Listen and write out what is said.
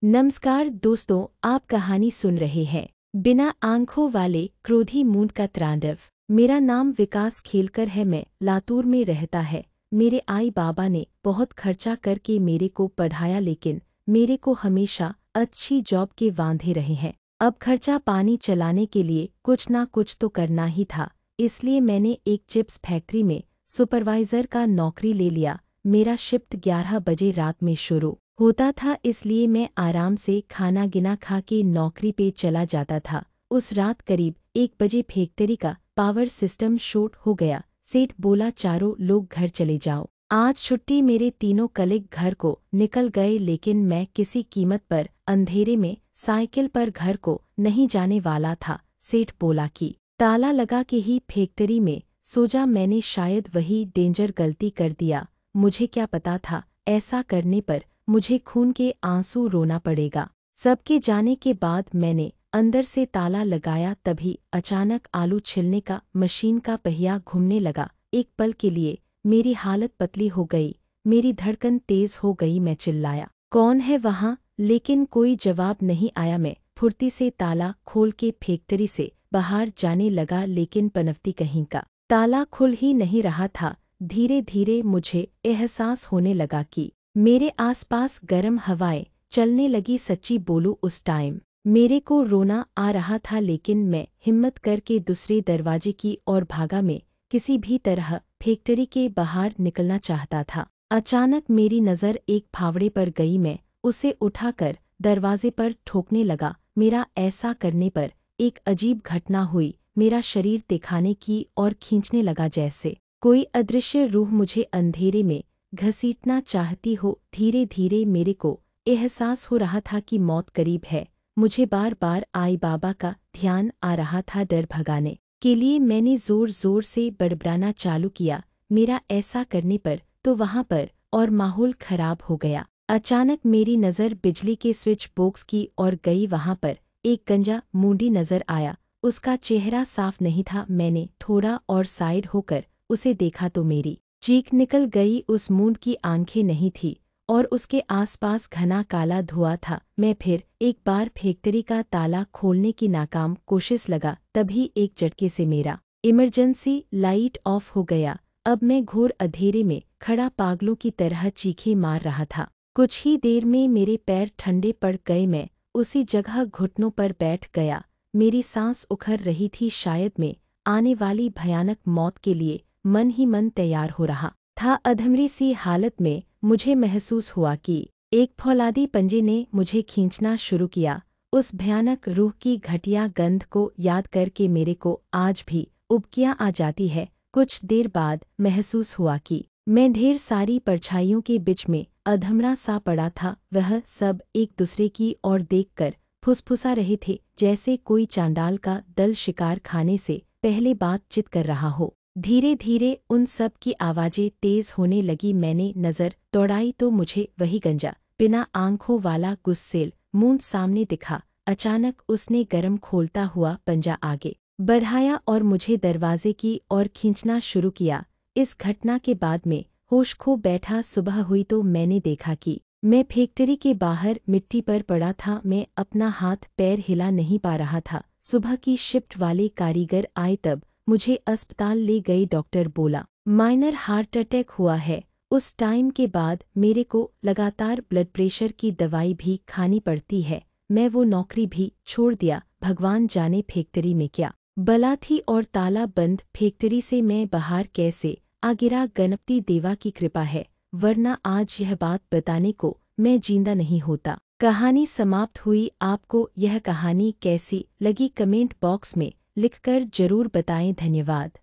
नमस्कार दोस्तों, आप कहानी सुन रहे हैं बिना आंखों वाले क्रोधी मूंड का तांडव। मेरा नाम विकास खेलकर है। मैं लातूर में रहता है। मेरे आई बाबा ने बहुत खर्चा करके मेरे को पढ़ाया, लेकिन मेरे को हमेशा अच्छी जॉब के वांधे रहे हैं। अब खर्चा पानी चलाने के लिए कुछ ना कुछ तो करना ही था, इसलिए मैंने एक चिप्स फैक्ट्री में सुपरवाइज़र का नौकरी ले लिया। मेरा शिफ्ट 11 बजे रात में शुरू होता था, इसलिए मैं आराम से खाना गिना खा के नौकरी पे चला जाता था। उस रात करीब 1 बजे फैक्ट्री का पावर सिस्टम शॉर्ट हो गया। सेठ बोला, चारों लोग घर चले जाओ, आज छुट्टी। मेरे तीनों कलीग घर को निकल गए, लेकिन मैं किसी कीमत पर अंधेरे में साइकिल पर घर को नहीं जाने वाला था। सेठ बोला कि ताला लगा के ही फैक्ट्री में सो जा। मैंने शायद वही डेंजर गलती कर दिया। मुझे क्या पता था ऐसा करने पर मुझे खून के आंसू रोना पड़ेगा। सबके जाने के बाद मैंने अंदर से ताला लगाया, तभी अचानक आलू छिलने का मशीन का पहिया घूमने लगा। एक पल के लिए मेरी हालत पतली हो गई, मेरी धड़कन तेज हो गई। मैं चिल्लाया, कौन है वहाँ? लेकिन कोई जवाब नहीं आया। मैं फुर्ती से ताला खोल के फैक्ट्री से बाहर जाने लगा, लेकिन पनवती कहीं का ताला खुल ही नहीं रहा था। धीरे धीरे मुझे एहसास होने लगा कि मेरे आसपास गर्म हवाएं चलने लगी। सच्ची बोलूं, उस टाइम मेरे को रोना आ रहा था, लेकिन मैं हिम्मत करके दूसरे दरवाजे की ओर भागा। मैं किसी भी तरह फैक्ट्री के बाहर निकलना चाहता था। अचानक मेरी नज़र एक फावड़े पर गई। मैं उसे उठाकर दरवाजे पर ठोकने लगा। मेरा ऐसा करने पर एक अजीब घटना हुई। मेरा शरीर दिखाने की और खींचने लगा, जैसे कोई अदृश्य रूह मुझे अंधेरे में घसीटना चाहती हो। धीरे धीरे मेरे को एहसास हो रहा था कि मौत करीब है। मुझे बार बार आई बाबा का ध्यान आ रहा था। डर भगाने के लिए मैंने जोर जोर से बड़बड़ाना चालू किया। मेरा ऐसा करने पर तो वहाँ पर और माहौल खराब हो गया। अचानक मेरी नज़र बिजली के स्विच बॉक्स की ओर गई। वहाँ पर एक गंजा मूंडी नज़र आया। उसका चेहरा साफ नहीं था। मैंने थोड़ा और साइड होकर उसे देखा तो मेरी चीख निकल गई। उस मूंड की आंखें नहीं थी और उसके आसपास घना काला धुआं था। मैं फिर एक बार फैक्ट्री का ताला खोलने की नाकाम कोशिश लगा, तभी एक झटके से मेरा इमरजेंसी लाइट ऑफ हो गया। अब मैं घोर अंधेरे में खड़ा पागलों की तरह चीखें मार रहा था। कुछ ही देर में मेरे पैर ठंडे पड़ गए। मैं उसी जगह घुटनों पर बैठ गया। मेरी सांस उखड़ रही थी। शायद मैं आने वाली भयानक मौत के लिए मन ही मन तैयार हो रहा था। अधमरी सी हालत में मुझे महसूस हुआ कि एक फौलादी पंजे ने मुझे खींचना शुरू किया। उस भयानक रूह की घटिया गंध को याद करके मेरे को आज भी उबकियां आ जाती है। कुछ देर बाद महसूस हुआ कि मैं ढेर सारी परछाइयों के बीच में अधमरा सा पड़ा था। वह सब एक दूसरे की ओर देखकर फुसफुसा रहे थे, जैसे कोई चांडाल का दल शिकार खाने से पहले बातचीत कर रहा हो। धीरे धीरे उन सब की आवाज़ें तेज होने लगी। मैंने नज़र दौड़ाई तो मुझे वही गंजा बिना आंखों वाला गुस्सेल मूंड सामने दिखा। अचानक उसने गर्म खोलता हुआ पंजा आगे बढ़ाया और मुझे दरवाजे की ओर खींचना शुरू किया। इस घटना के बाद मैं होश खो बैठा। सुबह हुई तो मैंने देखा कि मैं फैक्ट्री के बाहर मिट्टी पर पड़ा था। मैं अपना हाथ पैर हिला नहीं पा रहा था। सुबह की शिफ्ट वाले कारीगर आए तब मुझे अस्पताल ले गई। डॉक्टर बोला माइनर हार्ट अटैक हुआ है। उस टाइम के बाद मेरे को लगातार ब्लड प्रेशर की दवाई भी खानी पड़ती है। मैं वो नौकरी भी छोड़ दिया। भगवान जाने फैक्ट्री में क्या बला थी और ताला बंद फैक्ट्री से मैं बाहर कैसे आ गिरा। गणपति देवा की कृपा है, वरना आज यह बात बताने को मैं जिंदा नहीं होता। कहानी समाप्त हुई। आपको यह कहानी कैसी लगी कमेंट बॉक्स में लिखकर जरूर बताएं। धन्यवाद।